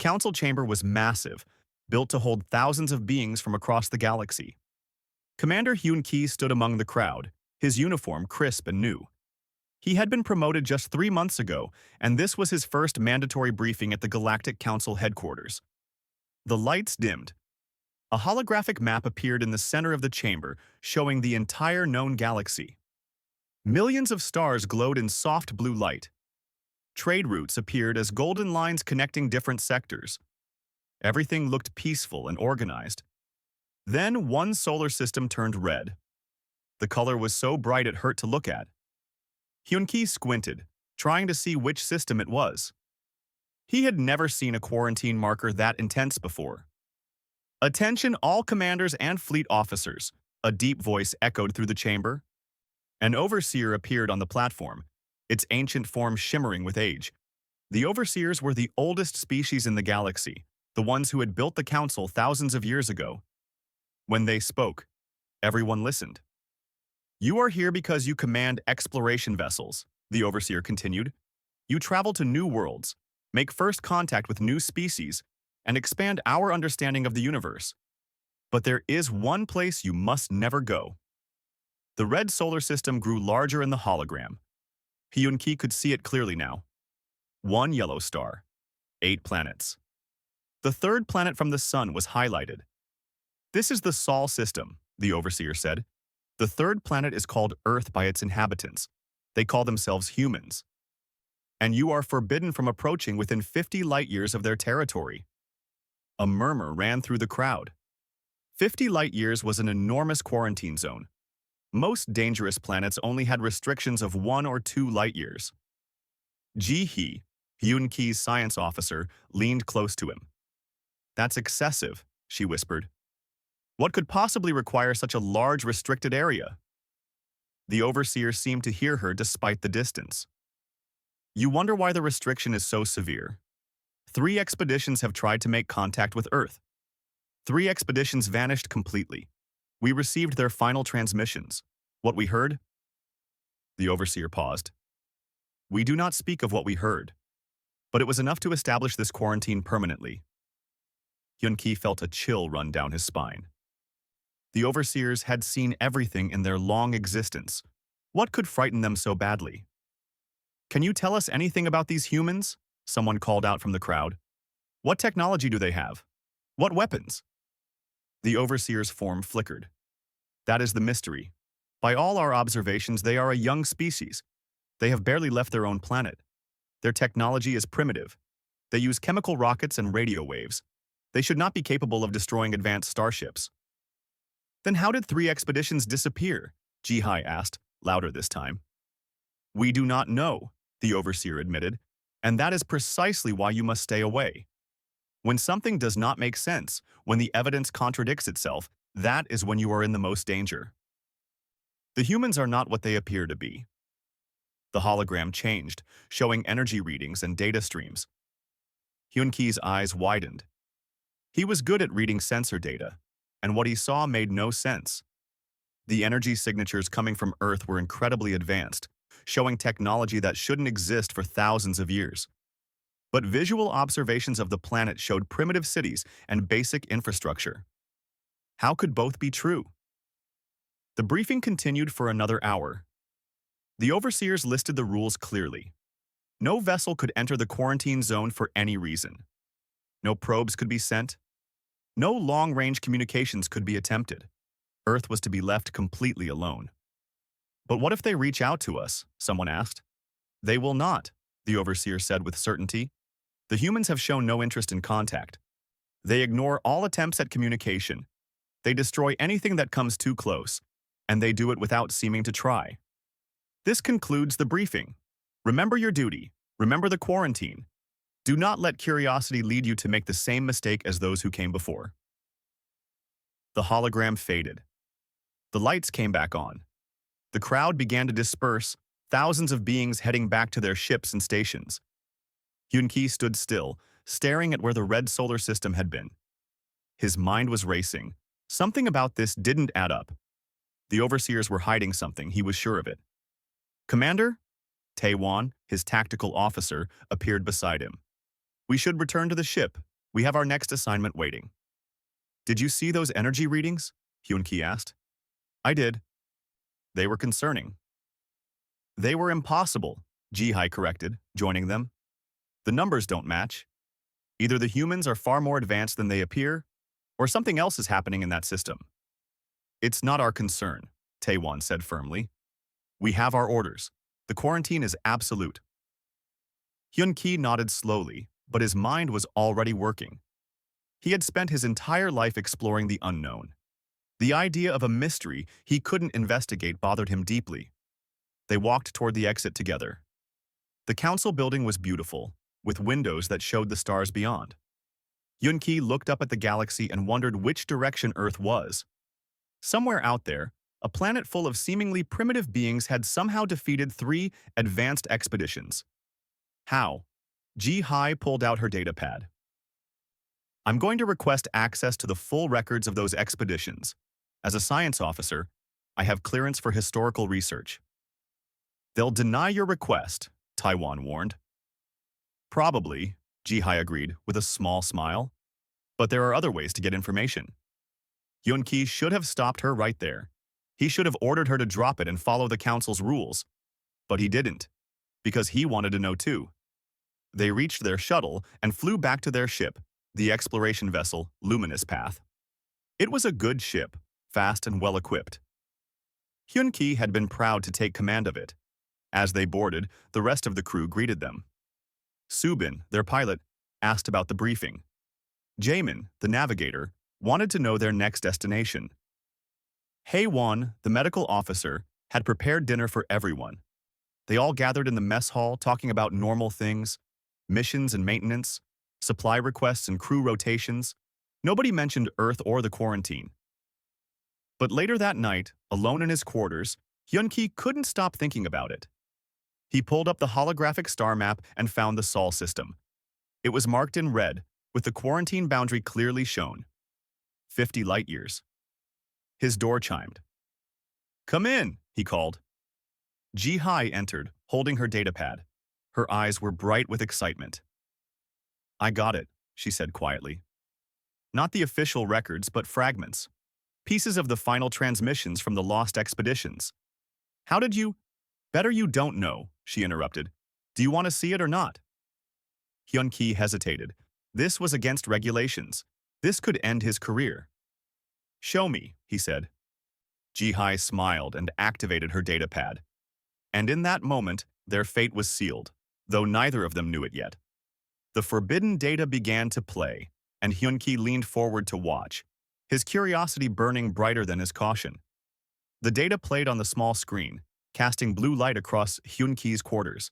The council chamber was massive, built to hold thousands of beings from across the galaxy. Commander Hyun-Ki stood among the crowd, his uniform crisp and new. He had been promoted just 3 months ago, and this was his first mandatory briefing at the Galactic Council headquarters. The lights dimmed. A holographic map appeared in the center of the chamber, showing the entire known galaxy. Millions of stars glowed in soft blue light. Trade routes appeared as golden lines connecting different sectors. Everything looked peaceful and organized. Then one solar system turned red. The color was so bright it hurt to look at. Hyun-Ki squinted, trying to see which system it was. He had never seen a quarantine marker that intense before. "Attention all commanders and fleet officers," a deep voice echoed through the chamber. An overseer appeared on the platform, its ancient form shimmering with age. The overseers were the oldest species in the galaxy, the ones who had built the council thousands of years ago. When they spoke, everyone listened. "You are here because you command exploration vessels," the overseer continued. "You travel to new worlds, make first contact with new species, and expand our understanding of the universe. But there is one place you must never go." The red solar system grew larger in the hologram. Hyun-Ki could see it clearly now. One yellow star, 8 planets. The third planet from the sun was highlighted. "This is the Sol system," the overseer said. "The third planet is called Earth by its inhabitants. They call themselves humans. And you are forbidden from approaching within 50 light-years of their territory." A murmur ran through the crowd. 50 light-years was an enormous quarantine zone. Most dangerous planets only had restrictions of 1 or 2 light-years. Ji-hee, Hyun-Ki's science officer, leaned close to him. "That's excessive," she whispered. "What could possibly require such a large restricted area?" The overseer seemed to hear her despite the distance. "You wonder why the restriction is so severe. 3 expeditions have tried to make contact with Earth. 3 expeditions vanished completely. We received their final transmissions. What we heard?" The overseer paused. "We do not speak of what we heard, but it was enough to establish this quarantine permanently." Hyun-Ki felt a chill run down his spine. The overseers had seen everything in their long existence. What could frighten them so badly? "Can you tell us anything about these humans?" someone called out from the crowd. "What technology do they have? What weapons?" The overseer's form flickered. "That is the mystery. By all our observations, they are a young species. They have barely left their own planet. Their technology is primitive. They use chemical rockets and radio waves. They should not be capable of destroying advanced starships." "Then how did 3 expeditions disappear?" Ji-hee asked, louder this time. "We do not know," the overseer admitted, "and that is precisely why you must stay away. When something does not make sense, when the evidence contradicts itself, that is when you are in the most danger. The humans are not what they appear to be." The hologram changed, showing energy readings and data streams. Hyun-Ki's eyes widened. He was good at reading sensor data, and what he saw made no sense. The energy signatures coming from Earth were incredibly advanced, showing technology that shouldn't exist for thousands of years. But visual observations of the planet showed primitive cities and basic infrastructure. How could both be true? The briefing continued for another hour. The overseers listed the rules clearly. No vessel could enter the quarantine zone for any reason. No probes could be sent. No long-range communications could be attempted. Earth was to be left completely alone. "But what if they reach out to us?" someone asked. "They will not," the overseer said with certainty. "The humans have shown no interest in contact. They ignore all attempts at communication. They destroy anything that comes too close, and they do it without seeming to try. This concludes the briefing. Remember your duty. Remember the quarantine. Do not let curiosity lead you to make the same mistake as those who came before." The hologram faded. The lights came back on. The crowd began to disperse, thousands of beings heading back to their ships and stations. Hyun-Ki stood still, staring at where the red solar system had been. His mind was racing. Something about this didn't add up. The overseers were hiding something, he was sure of it. "Commander?" Taewon, his tactical officer, appeared beside him. "We should return to the ship," We have our next assignment waiting. Did you see those energy readings? Hyun-Ki asked. I did. They were concerning. They were impossible, Ji-hai corrected, joining them. The numbers don't match. Either the humans are far more advanced than they appear, or something else is happening in that system. It's not our concern, Taewon said firmly. We have our orders. The quarantine is absolute. Hyun-Ki nodded slowly, but his mind was already working. He had spent his entire life exploring the unknown. The idea of a mystery he couldn't investigate bothered him deeply. They walked toward the exit together. The council building was beautiful, with windows that showed the stars beyond. Hyun-Ki looked up at the galaxy and wondered which direction Earth was. Somewhere out there, a planet full of seemingly primitive beings had somehow defeated 3 advanced expeditions. How? Ji-hai pulled out her datapad. I'm going to request access to the full records of those expeditions. As a science officer, I have clearance for historical research. They'll deny your request, Taewon warned. Probably, Ji-hai agreed with a small smile. But there are other ways to get information. Hyun-Ki should have stopped her right there. He should have ordered her to drop it and follow the council's rules. But he didn't, because he wanted to know too. They reached their shuttle and flew back to their ship, the exploration vessel Luminous Path. It was a good ship, fast and well-equipped. Hyun-Ki had been proud to take command of it. As they boarded, the rest of the crew greeted them. Subin, their pilot, asked about the briefing. Jaemin, the navigator, wanted to know their next destination. Hae-won, the medical officer, had prepared dinner for everyone. They all gathered in the mess hall talking about normal things, missions and maintenance, supply requests and crew rotations. Nobody mentioned Earth or the quarantine. But later that night, alone in his quarters, Hyun-Ki couldn't stop thinking about it. He pulled up the holographic star map and found the Sol system. It was marked in red, with the quarantine boundary clearly shown. 50 light-years. His door chimed. Come in, he called. Ji-hai entered, holding her datapad. Her eyes were bright with excitement. I got it, she said quietly. Not the official records, but fragments. Pieces of the final transmissions from the lost expeditions. How did you... Better you don't know, she interrupted. Do you want to see it or not? Hyun-Ki hesitated. This was against regulations. This could end his career. Show me, he said. Ji-hai smiled and activated her datapad. And in that moment, their fate was sealed, though neither of them knew it yet. The forbidden data began to play, and Hyun-Ki leaned forward to watch, his curiosity burning brighter than his caution. The data played on the small screen, casting blue light across Hyun-Ki's quarters.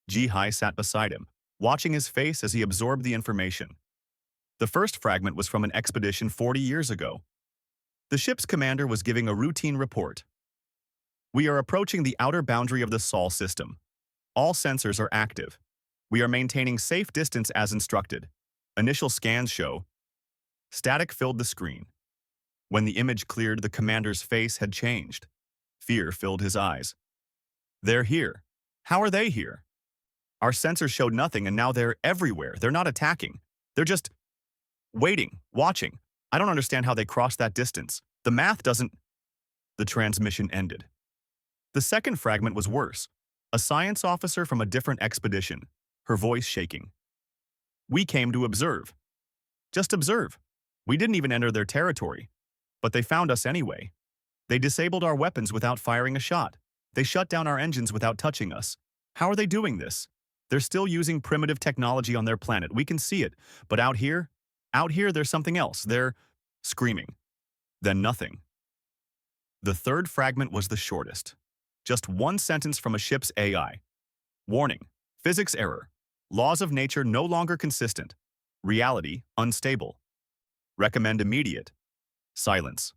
Ji-hai sat beside him, watching his face as he absorbed the information. The first fragment was from an expedition 40 years ago. The ship's commander was giving a routine report. We are approaching the outer boundary of the Sol system. All sensors are active. We are maintaining safe distance as instructed. Initial scans show. Static filled the screen. When the image cleared, the commander's face had changed. Fear filled his eyes. They're here. How are they here? Our sensors showed nothing and now they're everywhere. They're not attacking. They're just waiting, watching. I don't understand how they crossed that distance. The math doesn't... The transmission ended. The second fragment was worse. A science officer from a different expedition, her voice shaking. We came to observe. Just observe. We didn't even enter their territory. But they found us anyway. They disabled our weapons without firing a shot. They shut down our engines without touching us. How are they doing this? They're still using primitive technology on their planet. We can see it. But out here, there's something else. They're screaming. Then nothing. The third fragment was the shortest. Just one sentence from a ship's AI. Warning. Physics error. Laws of nature no longer consistent. Reality unstable. Recommend immediate. Silence.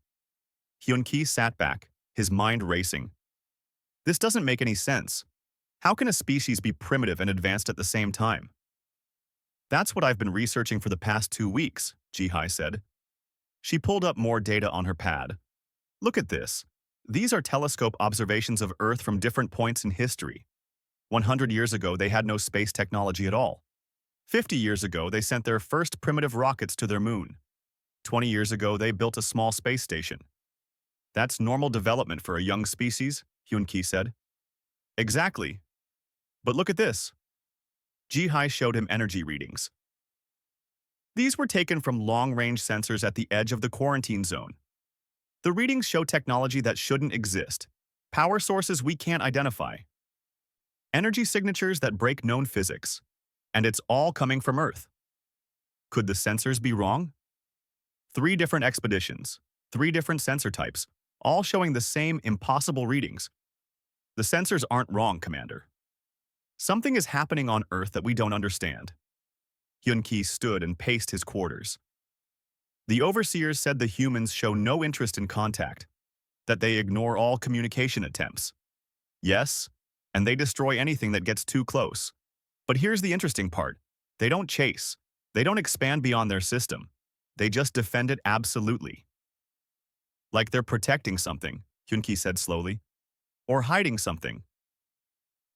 Hyun-Ki sat back, his mind racing. This doesn't make any sense. How can a species be primitive and advanced at the same time? That's what I've been researching for the past 2 weeks, Ji-hai said. She pulled up more data on her pad. Look at this. These are telescope observations of Earth from different points in history. 100 years ago, they had no space technology at all. 50 years ago, they sent their first primitive rockets to their moon. 20 years ago, they built a small space station. That's normal development for a young species, Hyun-Ki said. Exactly. But look at this. Ji-Hai showed him energy readings. These were taken from long-range sensors at the edge of the quarantine zone. The readings show technology that shouldn't exist, power sources we can't identify, energy signatures that break known physics, and it's all coming from Earth. Could the sensors be wrong? 3 different expeditions, 3 different sensor types, all showing the same impossible readings. The sensors aren't wrong, Commander. Something is happening on Earth that we don't understand. Hyun-Ki stood and paced his quarters. The overseers said the humans show no interest in contact, that they ignore all communication attempts. Yes, and they destroy anything that gets too close. But here's the interesting part. They don't chase. They don't expand beyond their system. They just defend it absolutely. Like they're protecting something, Hyun-Ki said slowly. Or hiding something.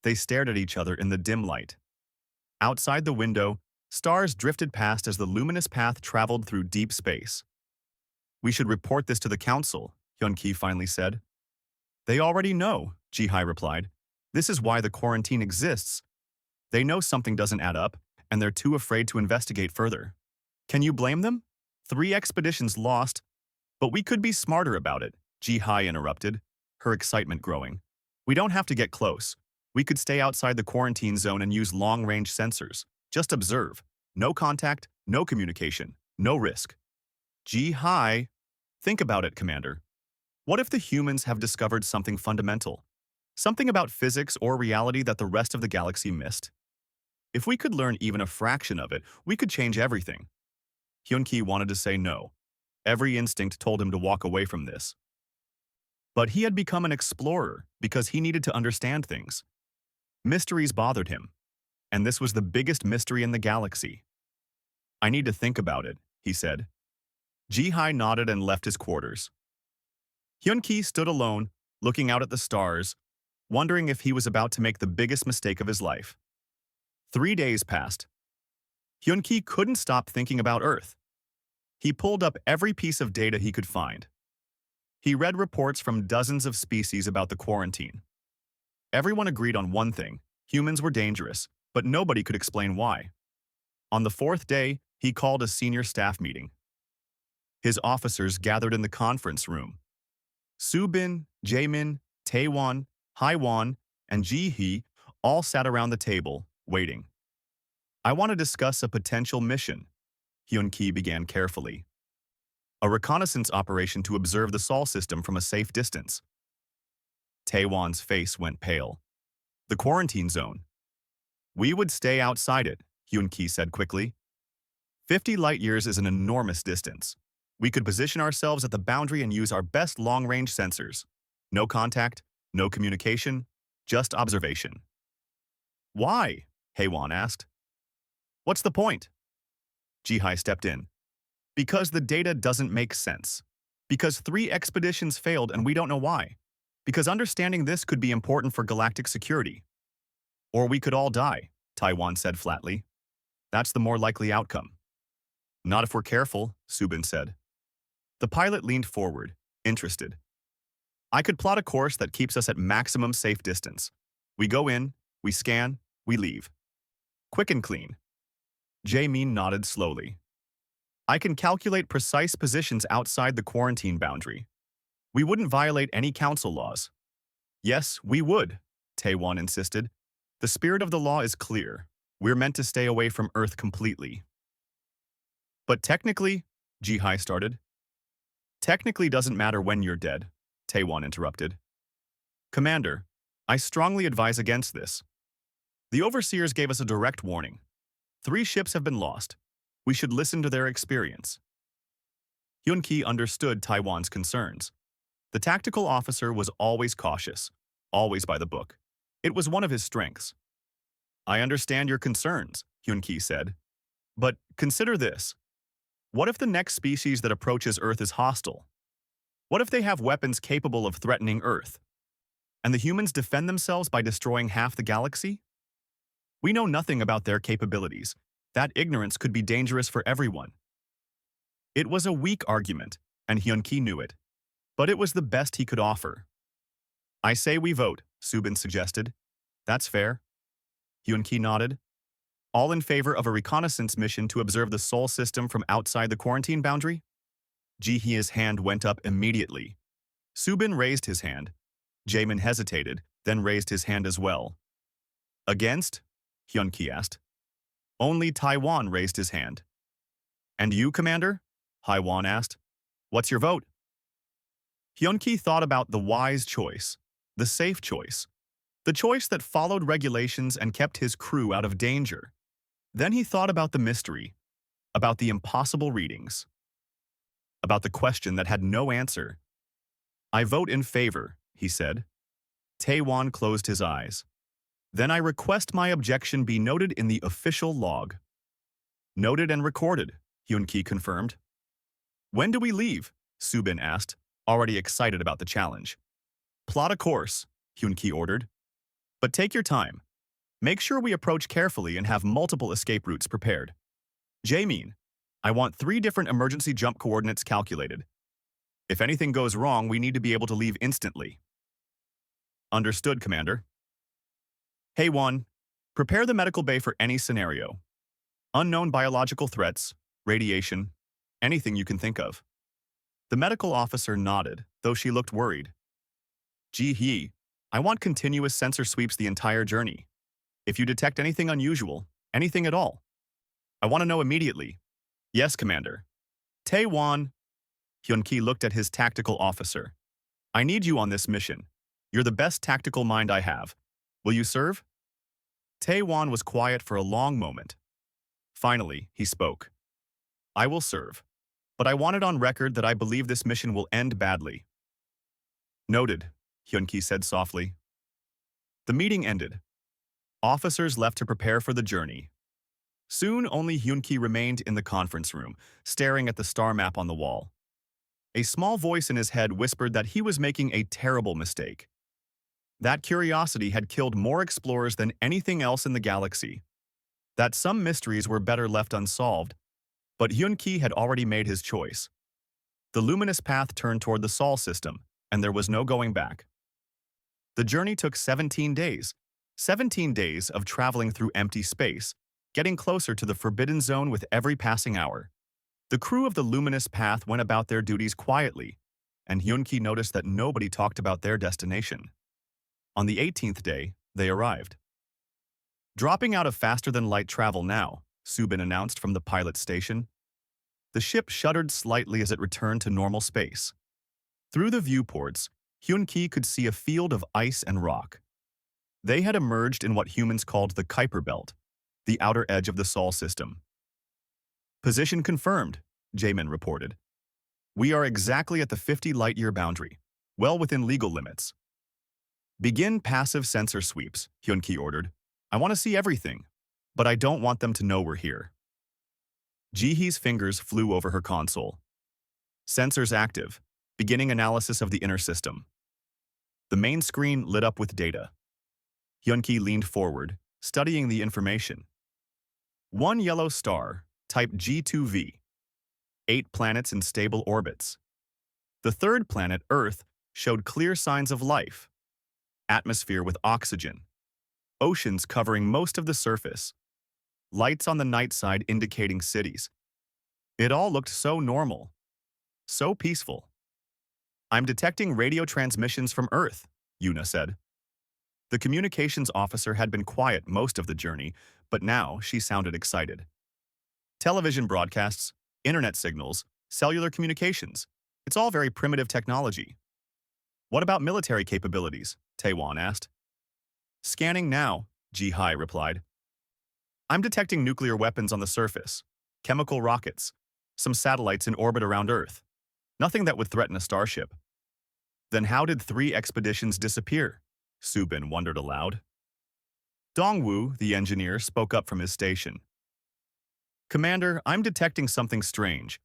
They stared at each other in the dim light. Outside the window, stars drifted past as the luminous path traveled through deep space. We should report this to the council, Hyun-Ki finally said. They already know, Ji-Hai replied. This is why the quarantine exists. They know something doesn't add up, and they're too afraid to investigate further. Can you blame them? 3 expeditions lost, but we could be smarter about it, Ji-Hai interrupted, her excitement growing. We don't have to get close. We could stay outside the quarantine zone and use long-range sensors. Just observe. No contact, no communication, no risk. Ji-Hai, think about it, Commander. What if the humans have discovered something fundamental? Something about physics or reality that the rest of the galaxy missed? If we could learn even a fraction of it, we could change everything. Hyun-Ki wanted to say no. Every instinct told him to walk away from this. But he had become an explorer because he needed to understand things. Mysteries bothered him, and this was the biggest mystery in the galaxy. I need to think about it, he said. Ji-Hai nodded and left his quarters. Hyun-Ki stood alone, looking out at the stars, wondering if he was about to make the biggest mistake of his life. 3 days passed. Hyun-Ki couldn't stop thinking about Earth. He pulled up every piece of data he could find. He read reports from dozens of species about the quarantine. Everyone agreed on one thing: humans were dangerous, but nobody could explain why. On the 4th day, he called a senior staff meeting. His officers gathered in the conference room. Subin, Jaemin, Taewon, Haiwon, and Ji-Hee all sat around the table, waiting. I want to discuss a potential mission, Hyun-Ki began carefully. A reconnaissance operation to observe the Sol system from a safe distance. Taewon's face went pale. The quarantine zone. We would stay outside it, Hyun-Ki said quickly. 50 light-years is an enormous distance. We could position ourselves at the boundary and use our best long-range sensors. No contact, no communication, just observation. Why? Haewon asked. What's the point? Ji-Hai stepped in. Because the data doesn't make sense. Because 3 expeditions failed and we don't know why. Because understanding this could be important for galactic security. Or we could all die, Taewon said flatly. That's the more likely outcome. Not if we're careful, Subin said. The pilot leaned forward, interested. I could plot a course that keeps us at maximum safe distance. We go in, we scan, we leave. Quick and clean. Jaemin nodded slowly. I can calculate precise positions outside the quarantine boundary. We wouldn't violate any council laws. Yes, we would, Taewon insisted. The spirit of the law is clear. We're meant to stay away from Earth completely. But technically, Ji-Hai started. Technically doesn't matter when you're dead, Taewon interrupted. Commander, I strongly advise against this. The overseers gave us a direct warning. 3 ships have been lost. We should listen to their experience. Hyun-Ki understood Taewon's concerns. The tactical officer was always cautious, always by the book. It was one of his strengths. I understand your concerns, Hyun-Ki said. But consider this. What if the next species that approaches Earth is hostile? What if they have weapons capable of threatening Earth? And the humans defend themselves by destroying half the galaxy? We know nothing about their capabilities, That ignorance could be dangerous for everyone. It was a weak argument, and Hyun-ki knew it, but it was the best he could offer. I say we vote, Subin suggested. That's fair. Hyun-ki nodded. All in favor of a reconnaissance mission to observe the Sol system from outside the quarantine boundary? Ji-hye's hand went up immediately. Subin raised his hand. Jaemin hesitated, then raised his hand as well. Against? Hyun-ki asked. Only Taiwan raised his hand. And you, Commander? Haiwan asked. What's your vote? Hyun-ki thought about the wise choice, the safe choice, the choice that followed regulations and kept his crew out of danger. Then he thought about the mystery, about the impossible readings, about the question that had no answer. I vote in favor, he said. Taewon closed his eyes. Then I request my objection be noted in the official log. Noted and recorded, Hyun-ki confirmed. When do we leave? Subin asked, already excited about the challenge. Plot a course, Hyun-ki ordered. But take your time. Make sure we approach carefully and have multiple escape routes prepared. Jaemin, I want 3 different emergency jump coordinates calculated. If anything goes wrong, we need to be able to leave instantly. Understood, Commander. Haewon, prepare the medical bay for any scenario. Unknown biological threats, radiation, anything you can think of. The medical officer nodded, though she looked worried. Ji-hye, I want continuous sensor sweeps the entire journey. If you detect anything unusual, anything at all, I want to know immediately. Yes, Commander. Taewon. Hyun-ki looked at his tactical officer. I need you on this mission. You're the best tactical mind I have. Will you serve? Taewon was quiet for a long moment. Finally, he spoke. I will serve. But I want it on record that I believe this mission will end badly. Noted, Hyun-ki said softly. The meeting ended. Officers left to prepare for the journey. Soon, only Hyun-ki remained in the conference room, staring at the star map on the wall. A small voice in his head whispered that he was making a terrible mistake. That curiosity had killed more explorers than anything else in the galaxy. That some mysteries were better left unsolved, but Hyun-ki had already made his choice. The luminous path turned toward the Sol system, and there was no going back. The journey took 17 days. 17 days of traveling through empty space, getting closer to the forbidden zone with every passing hour. The crew of the luminous path went about their duties quietly, and Hyun-ki noticed that nobody talked about their destination. On the 18th day, they arrived. Dropping out of faster-than-light travel now, Subin announced from the pilot station. The ship shuddered slightly as it returned to normal space. Through the viewports, Hyun-ki could see a field of ice and rock. They had emerged in what humans called the Kuiper Belt, the outer edge of the Sol system. Position confirmed, Jaemin reported. We are exactly at the 50 light-year boundary, well within legal limits. Begin passive sensor sweeps, Hyun-ki ordered. I want to see everything, but I don't want them to know we're here. Ji-hye's fingers flew over her console. Sensors active, beginning analysis of the inner system. The main screen lit up with data. Hyun-ki leaned forward, studying the information. 1 yellow star, type G2V. 8 planets in stable orbits. The third planet, Earth, showed clear signs of life. Atmosphere with oxygen. Oceans covering most of the surface. Lights on the night side indicating cities. It all looked so normal. So peaceful. I'm detecting radio transmissions from Earth, Yuna said. The communications officer had been quiet most of the journey, but now she sounded excited. Television broadcasts, internet signals, cellular communications. It's all very primitive technology. What about military capabilities? Taewon asked. Scanning now, Ji-hye replied. I'm detecting nuclear weapons on the surface, chemical rockets, some satellites in orbit around Earth. Nothing that would threaten a starship. Then how did 3 expeditions disappear? Subin wondered aloud. Dongwoo, the engineer, spoke up from his station. Commander, I'm detecting something strange.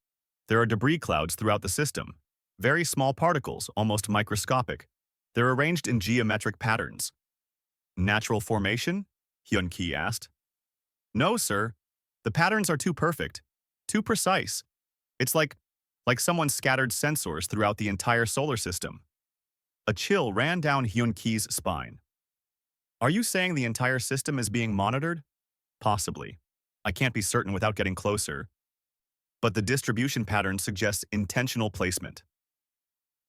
There are debris clouds throughout the system. Very small particles, almost microscopic. They're arranged in geometric patterns. Natural formation? Hyun-ki asked. No, sir. The patterns are too perfect, too precise. It's like someone scattered sensors throughout the entire solar system. A chill ran down Hyun-Ki's spine. Are you saying the entire system is being monitored? Possibly. I can't be certain without getting closer. But the distribution pattern suggests intentional placement.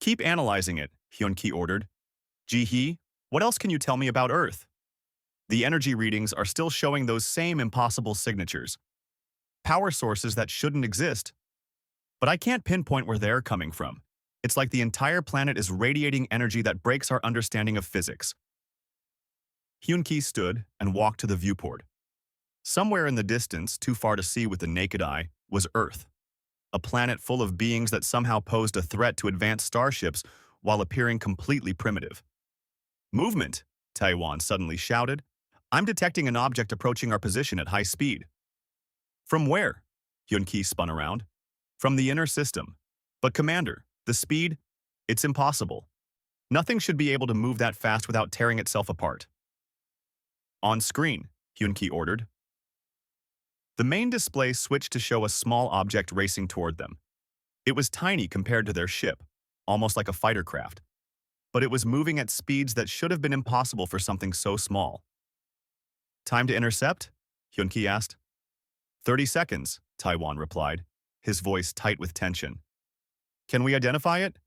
Keep analyzing it, Hyun-Ki ordered. Ji-hee, what else can you tell me about Earth? The energy readings are still showing those same impossible signatures. Power sources that shouldn't exist. But I can't pinpoint where they're coming from. It's like the entire planet is radiating energy that breaks our understanding of physics. Hyun-Ki stood and walked to the viewport. Somewhere in the distance, too far to see with the naked eye, was Earth. A planet full of beings that somehow posed a threat to advanced starships while appearing completely primitive. Movement, Taiwan suddenly shouted. I'm detecting an object approaching our position at high speed. From where? Hyun-Ki spun around. From the inner system. But Commander, the speed? It's impossible. Nothing should be able to move that fast without tearing itself apart. On screen, Hyun-Ki ordered. The main display switched to show a small object racing toward them. It was tiny compared to their ship, almost like a fighter craft. But it was moving at speeds that should have been impossible for something so small. Time to intercept? Hyun-Ki asked. 30 seconds, Taiwan replied, his voice tight with tension. Can we identify it?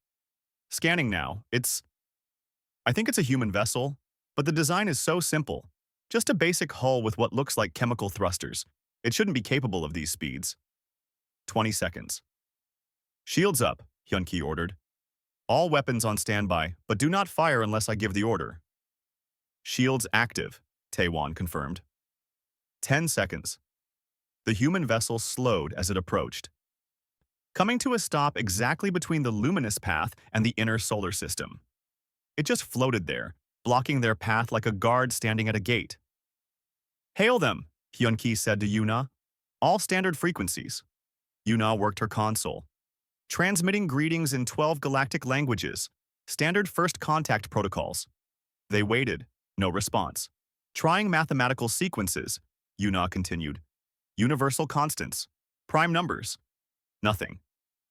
Scanning now. I think it's a human vessel, but the design is so simple. Just a basic hull with what looks like chemical thrusters. It shouldn't be capable of these speeds. 20 seconds. Shields up, Hyun-Ki ordered. All weapons on standby, but do not fire unless I give the order. Shields active, Taiwan confirmed. 10 seconds. The human vessel slowed as it approached, coming to a stop exactly between the luminous path and the inner solar system. It just floated there, blocking their path like a guard standing at a gate. Hail them, Hyun-Ki said to Yuna. All standard frequencies. Yuna worked her console, transmitting greetings in 12 galactic languages, standard first contact protocols. They waited, no response. Trying mathematical sequences, Yuna continued. Universal constants, prime numbers. Nothing.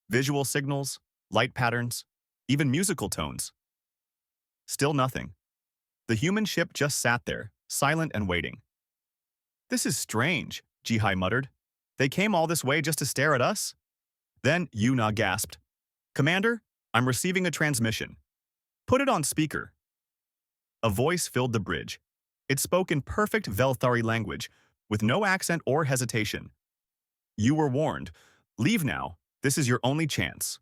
Visual signals, light patterns, even musical tones. Still nothing. The human ship just sat there, silent and waiting. This is strange, Ji-hai muttered. They came all this way just to stare at us? Then Yuna gasped. Commander, I'm receiving a transmission. Put it on speaker. A voice filled the bridge. It spoke in perfect Velthari language, with no accent or hesitation. You were warned. Leave now. This is your only chance.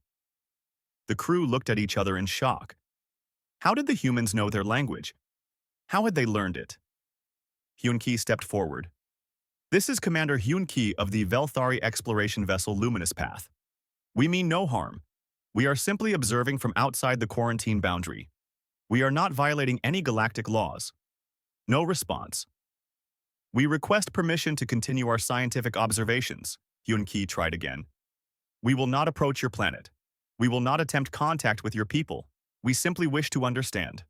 The crew looked at each other in shock. How did the humans know their language? How had they learned it? Hyun-Ki stepped forward. This is Commander Hyun-Ki of the Velthari exploration vessel Luminous Path. We mean no harm. We are simply observing from outside the quarantine boundary. We are not violating any galactic laws. No response. We request permission to continue our scientific observations, Hyun-Ki tried again. We will not approach your planet. We will not attempt contact with your people. We simply wish to understand.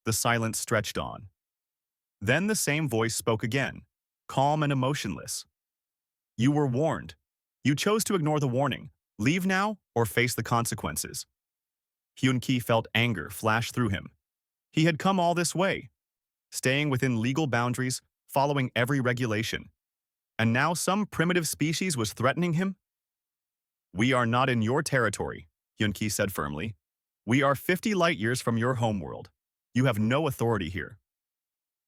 The silence stretched on. Then the same voice spoke again, calm and emotionless. You were warned. You chose to ignore the warning. Leave now or face the consequences. Hyun-Ki felt anger flash through him. He had come all this way, staying within legal boundaries, following every regulation. And now some primitive species was threatening him? We are not in your territory, Hyun-Ki said firmly. We are 50 light-years from your homeworld. You have no authority here.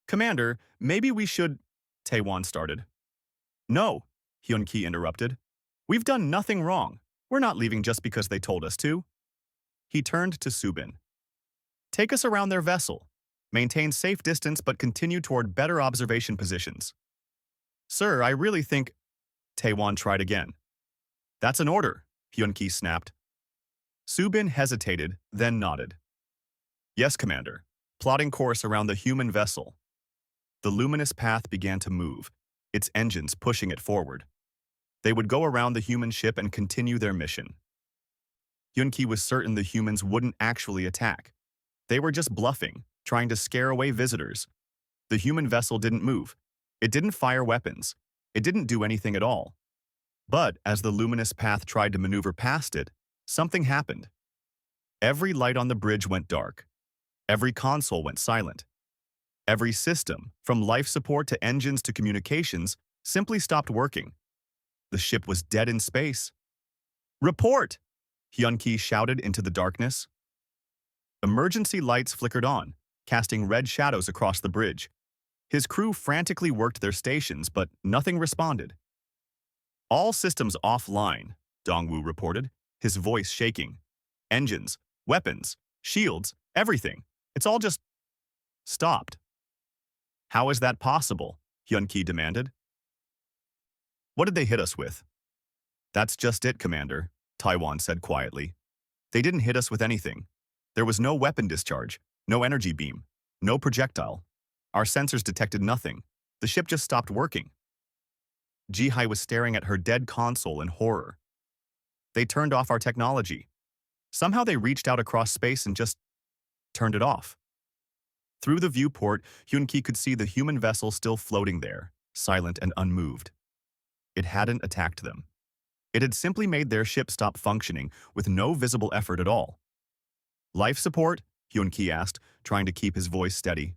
Commander, maybe we should… Taiwan started. No, Hyun-Ki interrupted. We've done nothing wrong. We're not leaving just because they told us to. He turned to Subin. Take us around their vessel. Maintain safe distance but continue toward better observation positions. Sir, I really think… Taiwan tried again. That's an order, Hyun-Ki snapped. Subin hesitated, then nodded. Yes, Commander. Plotting course around the human vessel. The luminous path began to move, its engines pushing it forward. They would go around the human ship and continue their mission. Hyun-Ki was certain the humans wouldn't actually attack. They were just bluffing, trying to scare away visitors. The human vessel didn't move. It didn't fire weapons. It didn't do anything at all. But as the luminous path tried to maneuver past it, something happened. Every light on the bridge went dark. Every console went silent. Every system, from life support to engines to communications, simply stopped working. The ship was dead in space. "Report!" Hyun-Ki shouted into the darkness. Emergency lights flickered on, casting red shadows across the bridge. His crew frantically worked their stations, but nothing responded. "All systems offline," Dongwu reported, his voice shaking. "Engines, weapons, shields, everything. It's all just stopped." "How is that possible?" Hyun-Ki demanded. "What did they hit us with?" "That's just it, Commander," Taiwan said quietly. "They didn't hit us with anything. There was no weapon discharge, no energy beam, no projectile. Our sensors detected nothing. The ship just stopped working." Jihai was staring at her dead console in horror. "They turned off our technology. Somehow they reached out across space and just turned it off." Through the viewport, Hyun-Ki could see the human vessel still floating there, silent and unmoved. It hadn't attacked them. It had simply made their ship stop functioning with no visible effort at all. "Life support?" Hyun-Ki asked, trying to keep his voice steady.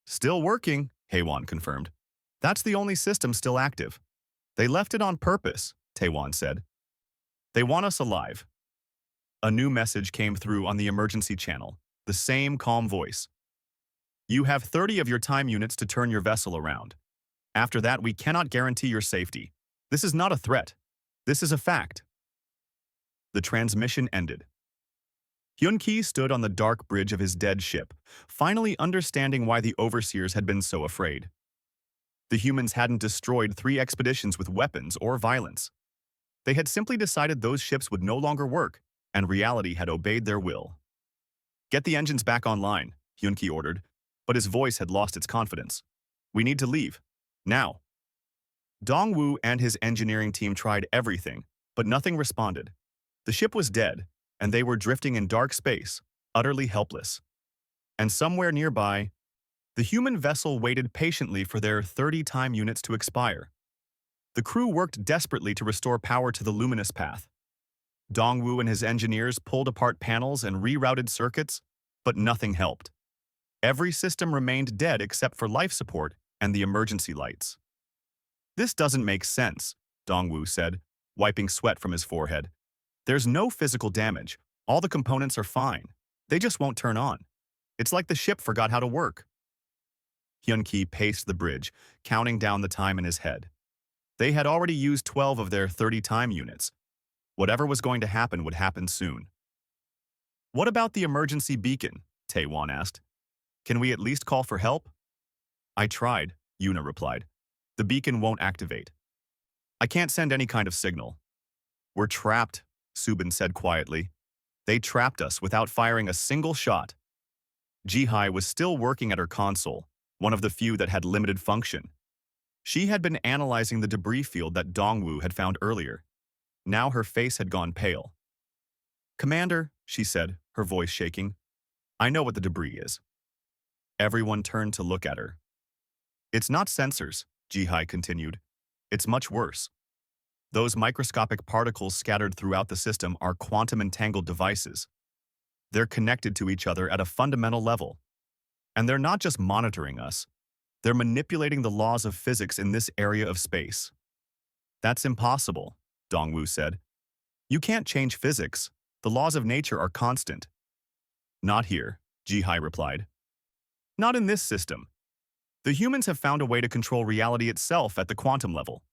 "Still working," Haewon confirmed. "That's the only system still active." "They left it on purpose," Taewon said. "They want us alive." A new message came through on the emergency channel, the same calm voice. "You have 30 of your time units to turn your vessel around. After that, we cannot guarantee your safety. This is not a threat. This is a fact." The transmission ended. Hyun-Ki stood on the dark bridge of his dead ship, finally understanding why the overseers had been so afraid. The humans hadn't destroyed 3 expeditions with weapons or violence. They had simply decided those ships would no longer work, and reality had obeyed their will. "Get the engines back online," Hyun-Ki ordered, but his voice had lost its confidence. "We need to leave. Now." Dongwu and his engineering team tried everything, but nothing responded. The ship was dead, and they were drifting in dark space, utterly helpless. And somewhere nearby, the human vessel waited patiently for their 30 time units to expire. The crew worked desperately to restore power to the luminous path. Dongwu and his engineers pulled apart panels and rerouted circuits, but nothing helped. Every system remained dead except for life support and the emergency lights. "This doesn't make sense," Dongwu said, wiping sweat from his forehead. "There's no physical damage. All the components are fine. They just won't turn on. It's like the ship forgot how to work." Hyun-Ki paced the bridge, counting down the time in his head. They had already used 12 of their 30 time units. Whatever was going to happen would happen soon. "What about the emergency beacon?" Taewon asked. "Can we at least call for help?" "I tried," Yuna replied. "The beacon won't activate. I can't send any kind of signal." "We're trapped," Subin said quietly. "They trapped us without firing a single shot." Jihai was still working at her console, one of the few that had limited function. She had been analyzing the debris field that Dongwu had found earlier. Now her face had gone pale. "Commander," she said, her voice shaking, "I know what the debris is." Everyone turned to look at her. "It's not sensors," Jihai continued. "It's much worse. Those microscopic particles scattered throughout the system are quantum-entangled devices. They're connected to each other at a fundamental level. And they're not just monitoring us. They're manipulating the laws of physics in this area of space." "That's impossible," Dongwu said. "You can't change physics. The laws of nature are constant." "Not here," Jihai replied. "Not in this system. The humans have found a way to control reality itself at the quantum level.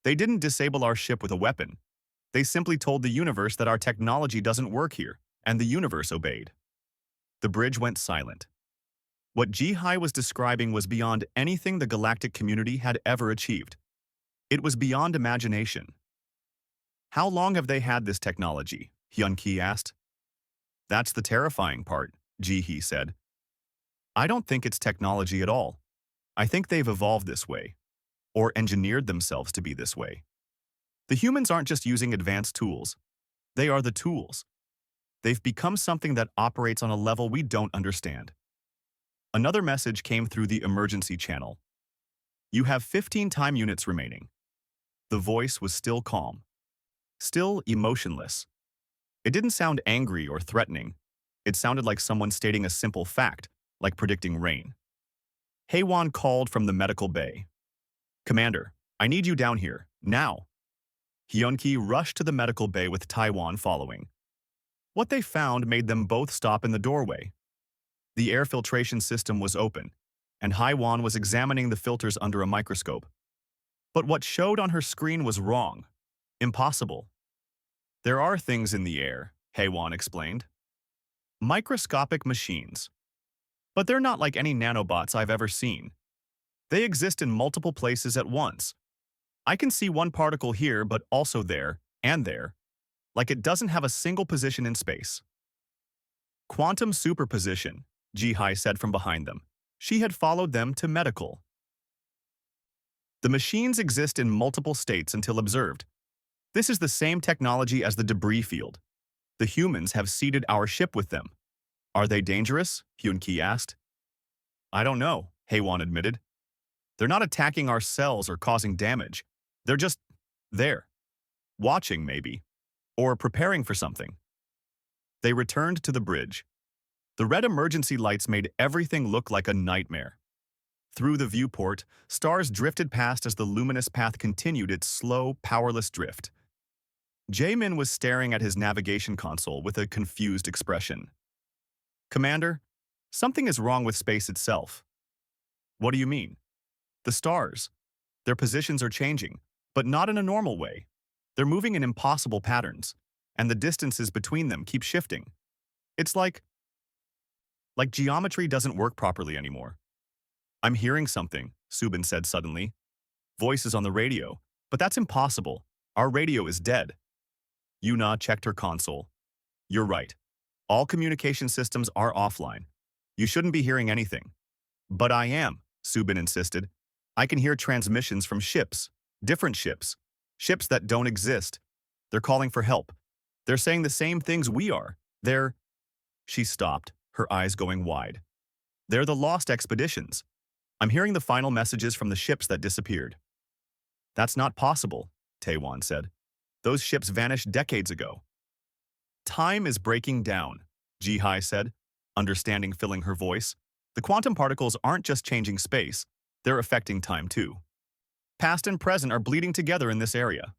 They didn't disable our ship with a weapon. They simply told the universe that our technology doesn't work here, and the universe obeyed." The bridge went silent. What Jihai was describing was beyond anything the galactic community had ever achieved. It was beyond imagination. "How long have they had this technology?" Hyun-Ki asked. "That's the terrifying part," Ji-hee said. "I don't think it's technology at all. I think they've evolved this way, or engineered themselves to be this way. The humans aren't just using advanced tools. They are the tools. They've become something that operates on a level we don't understand." Another message came through the emergency channel. "You have 15 time units remaining. The voice was still calm, still emotionless. It didn't sound angry or threatening. It sounded like someone stating a simple fact, like predicting rain. Heywan called from the medical bay. "Commander, I need you down here, now." Hyunki rushed to the medical bay with Taiwan following. What they found made them both stop in the doorway. The air filtration system was open, and Haiwan was examining the filters under a microscope. But what showed on her screen was wrong. Impossible. "There are things in the air," Haiwan explained. "Microscopic machines. But they're not like any nanobots I've ever seen. They exist in multiple places at once. I can see one particle here but also there, and there. Like it doesn't have a single position in space." "Quantum superposition," Jihai said from behind them. She had followed them to medical. "The machines exist in multiple states until observed. This is the same technology as the debris field. The humans have seeded our ship with them." "Are they dangerous?" Hyun-Ki asked. "I don't know," Heywan admitted. "They're not attacking our cells or causing damage. They're just there. Watching, maybe. Or preparing for something." They returned to the bridge. The red emergency lights made everything look like a nightmare. Through the viewport, stars drifted past as the luminous path continued its slow, powerless drift. Jaemin was staring at his navigation console with a confused expression. "Commander, something is wrong with space itself." "What do you mean?" "The stars. Their positions are changing, but not in a normal way. They're moving in impossible patterns, and the distances between them keep shifting. It's like geometry doesn't work properly anymore." "I'm hearing something," Subin said suddenly. "Voices on the radio, but that's impossible. Our radio is dead." Yuna checked her console. "You're right. All communication systems are offline. You shouldn't be hearing anything." "But I am," Subin insisted. "I can hear transmissions from ships, different ships, ships that don't exist. They're calling for help. They're saying the same things we are. They're—" She stopped, her eyes going wide. "They're the lost expeditions. I'm hearing the final messages from the ships that disappeared." "That's not possible," Taewon said. "Those ships vanished decades ago." "Time is breaking down," Jihai said, understanding filling her voice. "The quantum particles aren't just changing space, they're affecting time too. Past and present are bleeding together in this area."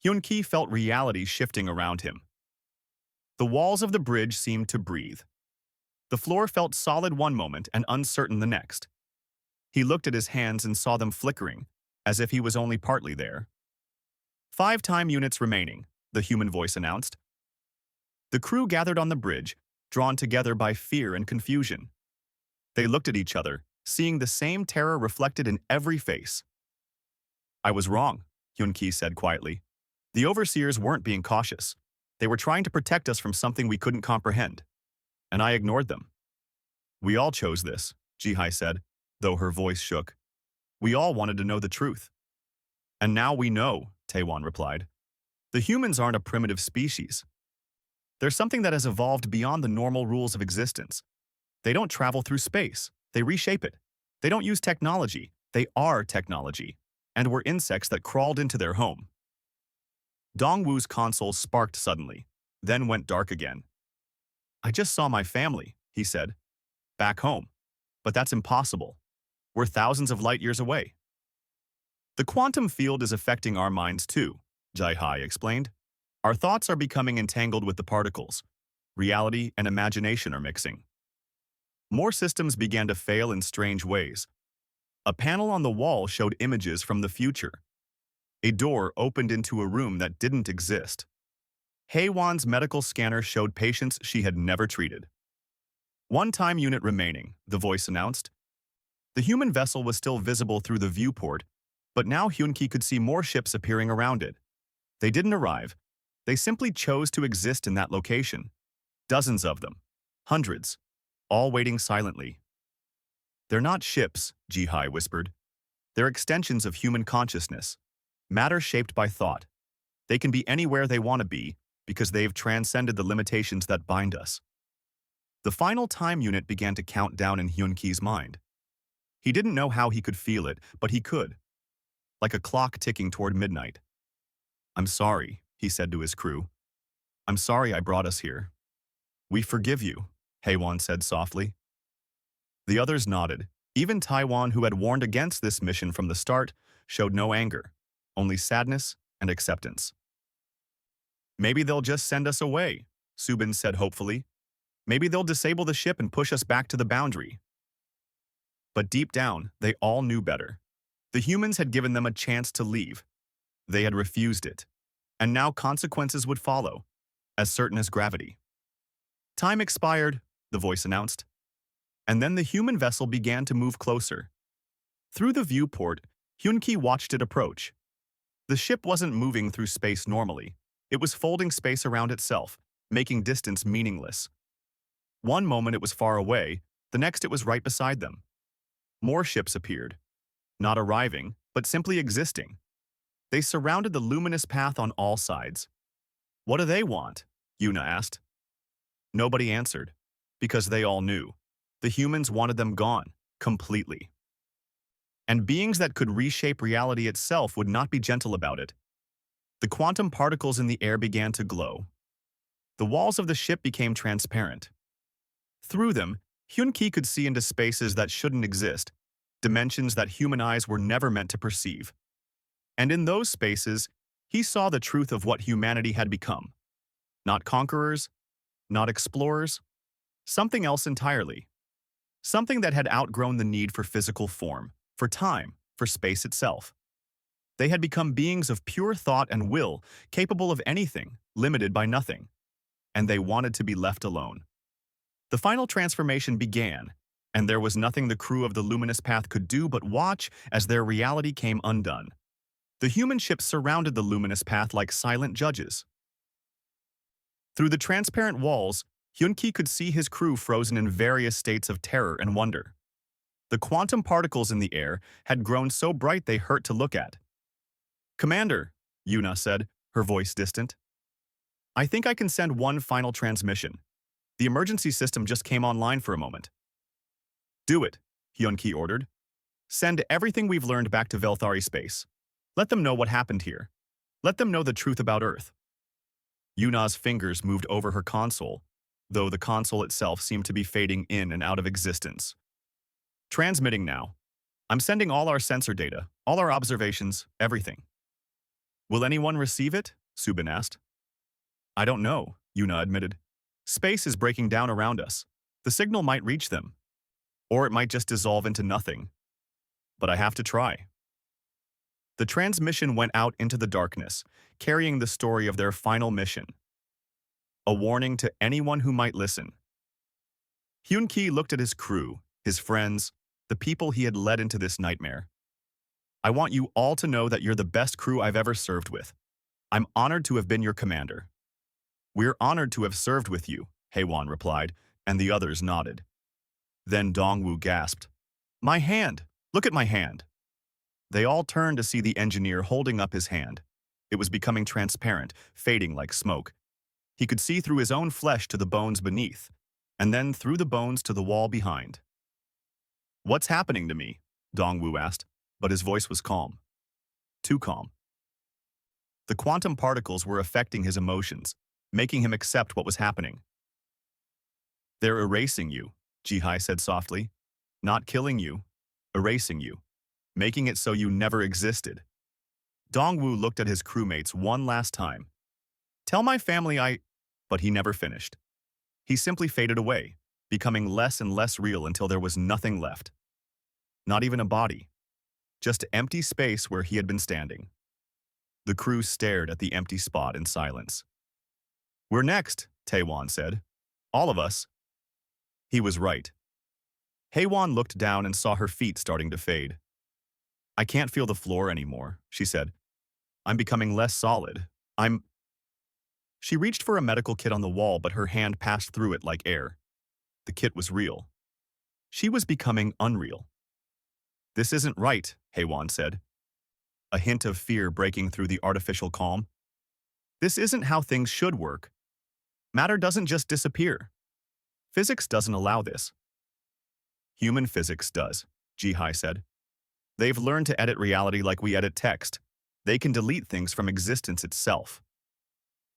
Hyun-Ki felt reality shifting around him. The walls of the bridge seemed to breathe. The floor felt solid one moment and uncertain the next. He looked at his hands and saw them flickering, as if he was only partly there. "5 time units remaining," the human voice announced. The crew gathered on the bridge, drawn together by fear and confusion. They looked at each other, seeing the same terror reflected in every face. "I was wrong," Hyun-Ki said quietly. "The overseers weren't being cautious. They were trying to protect us from something we couldn't comprehend. And I ignored them." "We all chose this," Jihai said, though her voice shook. "We all wanted to know the truth." "And now we know," Taewon replied. "The humans aren't a primitive species. They're something that has evolved beyond the normal rules of existence. They don't travel through space. They reshape it. They don't use technology. They are technology. And we're insects that crawled into their home." Dongwoo's console sparked suddenly, then went dark again. "I just saw my family," he said. "Back home. But that's impossible. We're thousands of light years away." "The quantum field is affecting our minds too," Jihai explained. "Our thoughts are becoming entangled with the particles. Reality and imagination are mixing." More systems began to fail in strange ways. A panel on the wall showed images from the future. A door opened into a room that didn't exist. Heywan's medical scanner showed patients she had never treated. "1 time unit remaining," the voice announced. The human vessel was still visible through the viewport, but now Hyun-Ki could see more ships appearing around it. They didn't arrive. They simply chose to exist in that location. Dozens of them. Hundreds. All waiting silently. "They're not ships," Jihai whispered. "They're extensions of human consciousness. Matter shaped by thought. They can be anywhere they want to be because they've transcended the limitations that bind us." The final time unit began to count down in Hyun-Ki's mind. He didn't know how he could feel it, but he could. like a clock ticking toward midnight. "I'm sorry," he said to his crew. "I'm sorry I brought us here." "We forgive you," Heywan said softly. The others nodded. Even Taiwan, who had warned against this mission from the start, showed no anger, only sadness and acceptance. "Maybe they'll just send us away," Subin said hopefully. "Maybe they'll disable the ship and push us back to the boundary." But deep down, they all knew better. The humans had given them a chance to leave. They had refused it. And now consequences would follow, as certain as gravity. "Time expired," the voice announced. And then the human vessel began to move closer. Through the viewport, Hyun-Ki watched it approach. The ship wasn't moving through space normally. It was folding space around itself, making distance meaningless. One moment it was far away, the next it was right beside them. More ships appeared. Not arriving, but simply existing. They surrounded the luminous path on all sides. "What do they want?" Yuna asked. Nobody answered, because they all knew. The humans wanted them gone, completely. And beings that could reshape reality itself would not be gentle about it. The quantum particles in the air began to glow. The walls of the ship became transparent. Through them, Hyun-Ki could see into spaces that shouldn't exist, dimensions that human eyes were never meant to perceive. And in those spaces, he saw the truth of what humanity had become. Not conquerors, not explorers, something else entirely. Something that had outgrown the need for physical form, for time, for space itself. They had become beings of pure thought and will, capable of anything, limited by nothing. And they wanted to be left alone. The final transformation began, and there was nothing the crew of the Luminous Path could do but watch as their reality came undone. The human ships surrounded the Luminous Path like silent judges. Through the transparent walls, Hyun-Ki could see his crew frozen in various states of terror and wonder. The quantum particles in the air had grown so bright they hurt to look at. "Commander," Yuna said, her voice distant. "I think I can send one final transmission. The emergency system just came online for a moment." "Do it," Hyun-Ki ordered. "Send everything we've learned back to Velthari space. Let them know what happened here. Let them know the truth about Earth." Yuna's fingers moved over her console, though the console itself seemed to be fading in and out of existence. "Transmitting now. I'm sending all our sensor data, all our observations, everything." "Will anyone receive it?" Subin asked. "I don't know," Yuna admitted. "Space is breaking down around us. The signal might reach them. Or it might just dissolve into nothing. But I have to try." The transmission went out into the darkness, carrying the story of their final mission. A warning to anyone who might listen. Hyun-Ki looked at his crew, his friends, the people he had led into this nightmare. "I want you all to know that you're the best crew I've ever served with. I'm honored to have been your commander." "We're honored to have served with you," Heywan replied, and the others nodded. Then Dongwu gasped, "My hand! Look at my hand!" They all turned to see the engineer holding up his hand. It was becoming transparent, fading like smoke. He could see through his own flesh to the bones beneath, and then through the bones to the wall behind. "What's happening to me?" Dongwu asked, but his voice was calm. Too calm. The quantum particles were affecting his emotions, making him accept what was happening. "They're erasing you," Jihai said softly. "Not killing you, erasing you, making it so you never existed." Dongwu looked at his crewmates one last time. "Tell my family I—" But he never finished. He simply faded away, becoming less and less real until there was nothing left. Not even a body. Just empty space where he had been standing. The crew stared at the empty spot in silence. "We're next," Taewon said. "All of us." He was right. Haewon looked down and saw her feet starting to fade. "I can't feel the floor anymore," she said. "I'm becoming less solid. She reached for a medical kit on the wall, but her hand passed through it like air. The kit was real. She was becoming unreal. "This isn't right," Haewon said, a hint of fear breaking through the artificial calm. "This isn't how things should work. Matter doesn't just disappear. Physics doesn't allow this." "Human physics does," Jihai said. They've learned to edit reality like we edit text. They can delete things from existence itself.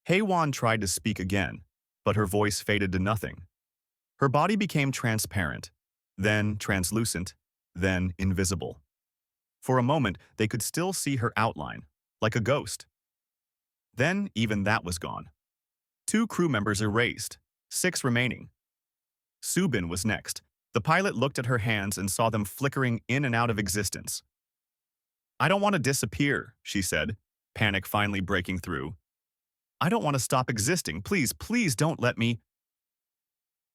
Heywan tried to speak again, but her voice faded to nothing. Her body became transparent, then translucent, then invisible. For a moment, they could still see her outline, like a ghost. Then, even that was gone. 2 crew members erased, 6 remaining. Subin was next. The pilot looked at her hands and saw them flickering in and out of existence. "I don't want to disappear," she said, panic finally breaking through. "I don't want to stop existing. Please, please don't let me."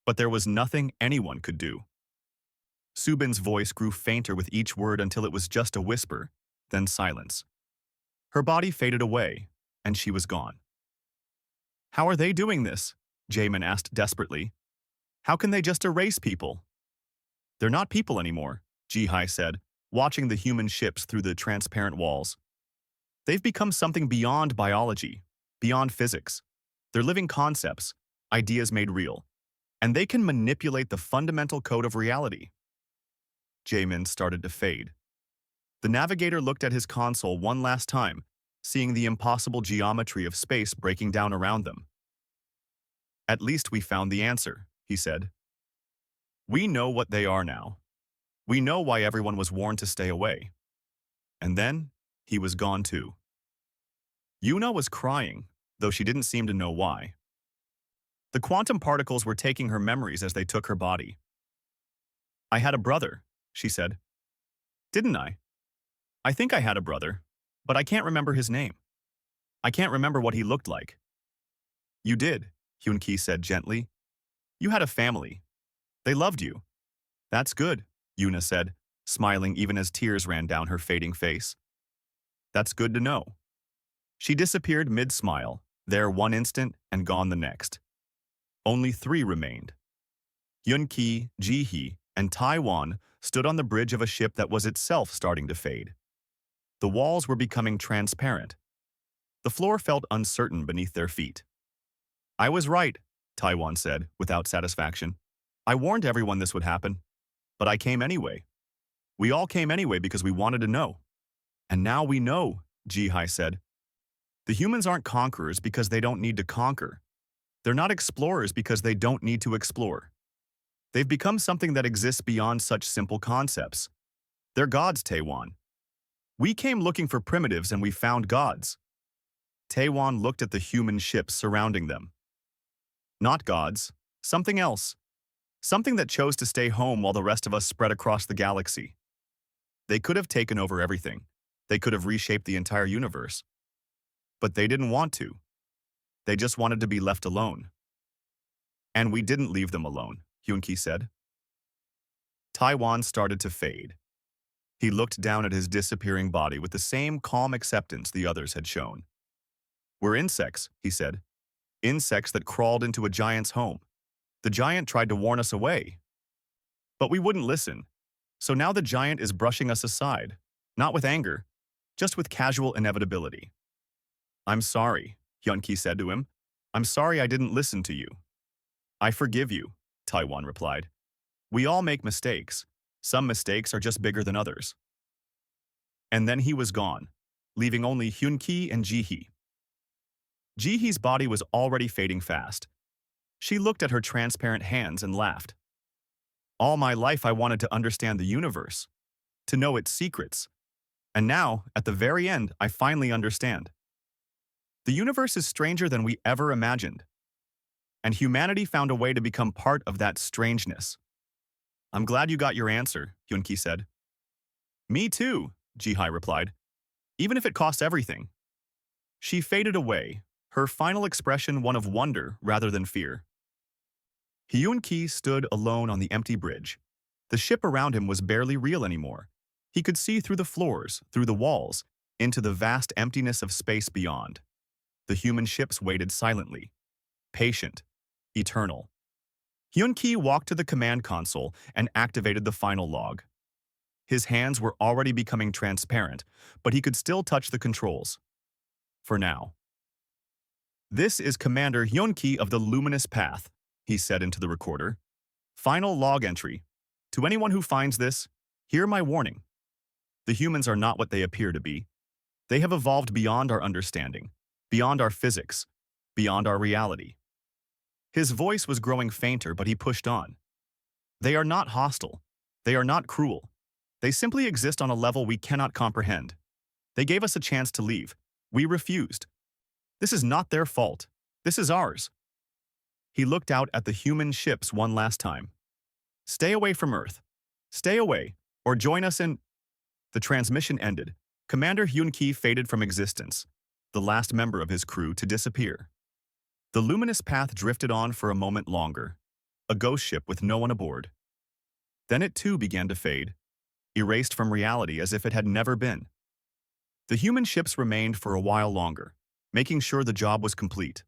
But there was nothing anyone could do. Subin's voice grew fainter with each word until it was just a whisper, then silence. Her body faded away, and she was gone. "How are they doing this?" Jamin asked desperately. "How can they just erase people?" "They're not people anymore," Jihai said, watching the human ships through the transparent walls. "They've become something beyond biology, beyond physics. They're living concepts, ideas made real, and they can manipulate the fundamental code of reality." Jamin started to fade. The navigator looked at his console one last time, seeing the impossible geometry of space breaking down around them. "At least we found the answer," he said. "We know what they are now. We know why everyone was warned to stay away." And then, he was gone too. Yuna was crying, though she didn't seem to know why. The quantum particles were taking her memories as they took her body. "I had a brother," she said. "Didn't I? I think I had a brother, but I can't remember his name. I can't remember what he looked like." "You did," Hyun-Ki said gently. "You had a family. They loved you." "That's good," Yuna said, smiling even as tears ran down her fading face. "That's good to know." She disappeared mid-smile, there one instant and gone the next. Only 3 remained. Hyun-Ki, Ji-hee, and Taiwan stood on the bridge of a ship that was itself starting to fade. The walls were becoming transparent. The floor felt uncertain beneath their feet. "I was right," Taiwan said, without satisfaction. "I warned everyone this would happen. But I came anyway. We all came anyway because we wanted to know." "And now we know," Jihai said. "The humans aren't conquerors because they don't need to conquer. They're not explorers because they don't need to explore. They've become something that exists beyond such simple concepts. They're gods, Taewon. We came looking for primitives and we found gods." Taewon looked at the human ships surrounding them. "Not gods. Something else. Something that chose to stay home while the rest of us spread across the galaxy. They could have taken over everything. They could have reshaped the entire universe. But they didn't want to. They just wanted to be left alone." "And we didn't leave them alone," Hyun-Ki said. Taiwan started to fade. He looked down at his disappearing body with the same calm acceptance the others had shown. "We're insects," he said. "Insects that crawled into a giant's home. The giant tried to warn us away. But we wouldn't listen. So now the giant is brushing us aside, not with anger, just with casual inevitability." "I'm sorry," Hyun-Ki said to him. "I'm sorry I didn't listen to you." "I forgive you," Taiwan replied. "We all make mistakes. Some mistakes are just bigger than others." And then he was gone, leaving only Hyun-Ki and Ji-hee. Ji-hee's body was already fading fast. She looked at her transparent hands and laughed. "All my life I wanted to understand the universe, to know its secrets. And now, at the very end, I finally understand. The universe is stranger than we ever imagined. And humanity found a way to become part of that strangeness." "I'm glad you got your answer," Hyun-Ki said. "Me too," Ji-hye replied, "even if it costs everything." She faded away, her final expression one of wonder rather than fear. Hyun-Ki stood alone on the empty bridge. The ship around him was barely real anymore. He could see through the floors, through the walls, into the vast emptiness of space beyond. The human ships waited silently, patient, eternal. Hyun-Ki walked to the command console and activated the final log. His hands were already becoming transparent, but he could still touch the controls. For now. "This is Commander Hyun-Ki of the Luminous Path," he said into the recorder. "Final log entry. To anyone who finds this, hear my warning. The humans are not what they appear to be. They have evolved beyond our understanding, beyond our physics, beyond our reality. His voice was growing fainter, but he pushed on. They are not hostile. They are not cruel. They simply exist on a level we cannot comprehend. They gave us a chance to leave. We refused. This is not their fault. This is ours. He looked out at the human ships one last time. Stay away from Earth. Stay away, or join us in... The transmission ended. Commander Hyun-ki faded from existence, the last member of his crew to disappear. The luminous path drifted on for a moment longer, a ghost ship with no one aboard. Then it too began to fade, erased from reality as if it had never been. The human ships remained for a while longer, making sure the job was complete.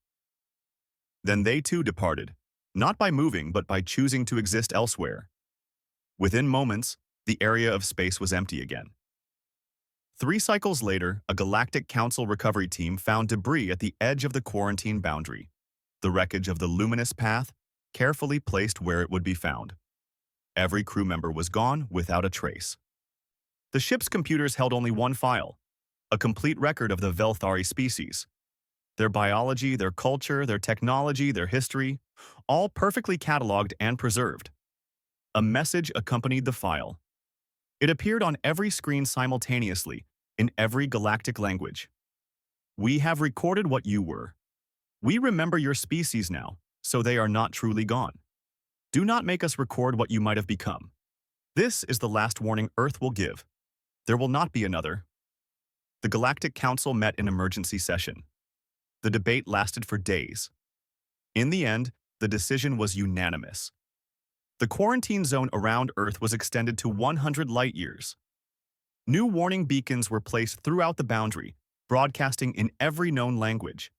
Then they too departed, not by moving but by choosing to exist elsewhere. Within moments, the area of space was empty again. 3 cycles later, a Galactic Council recovery team found debris at the edge of the quarantine boundary, the wreckage of the luminous path, carefully placed where it would be found. Every crew member was gone without a trace. The ship's computers held only one file, a complete record of the Velthari species. Their biology, their culture, their technology, their history, all perfectly cataloged and preserved. A message accompanied the file. It appeared on every screen simultaneously, in every galactic language. We have recorded what you were. We remember your species now, so they are not truly gone. Do not make us record what you might have become. This is the last warning Earth will give. There will not be another. The Galactic Council met in emergency session. The debate lasted for days. In the end, the decision was unanimous. The quarantine zone around Earth was extended to 100 light-years. New warning beacons were placed throughout the boundary, broadcasting in every known language.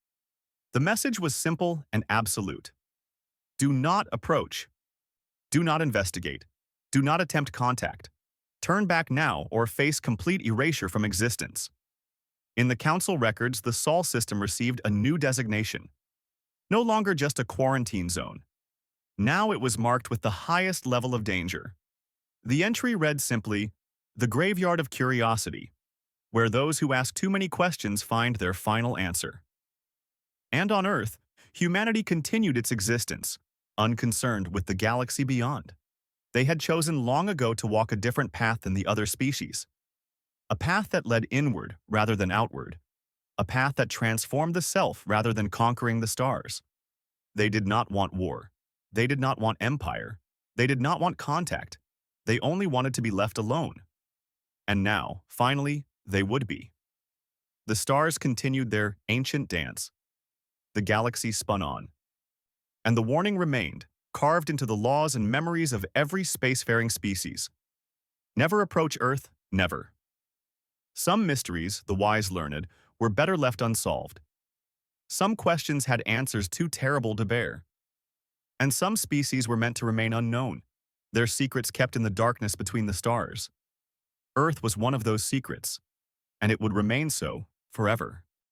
The message was simple and absolute. Do not approach. Do not investigate. Do not attempt contact. Turn back now or face complete erasure from existence. In the Council records, the Sol system received a new designation. No longer just a quarantine zone. Now it was marked with the highest level of danger. The entry read simply, "The Graveyard of Curiosity," where those who ask too many questions find their final answer. And on Earth, humanity continued its existence, unconcerned with the galaxy beyond. They had chosen long ago to walk a different path than the other species. A path that led inward rather than outward. A path that transformed the self rather than conquering the stars. They did not want war. They did not want empire. They did not want contact. They only wanted to be left alone. And now, finally, they would be. The stars continued their ancient dance. The galaxy spun on. And the warning remained, carved into the laws and memories of every spacefaring species. Never approach Earth, never. Some mysteries, the wise learned, were better left unsolved. Some questions had answers too terrible to bear. And some species were meant to remain unknown, their secrets kept in the darkness between the stars. Earth was one of those secrets, and it would remain so forever.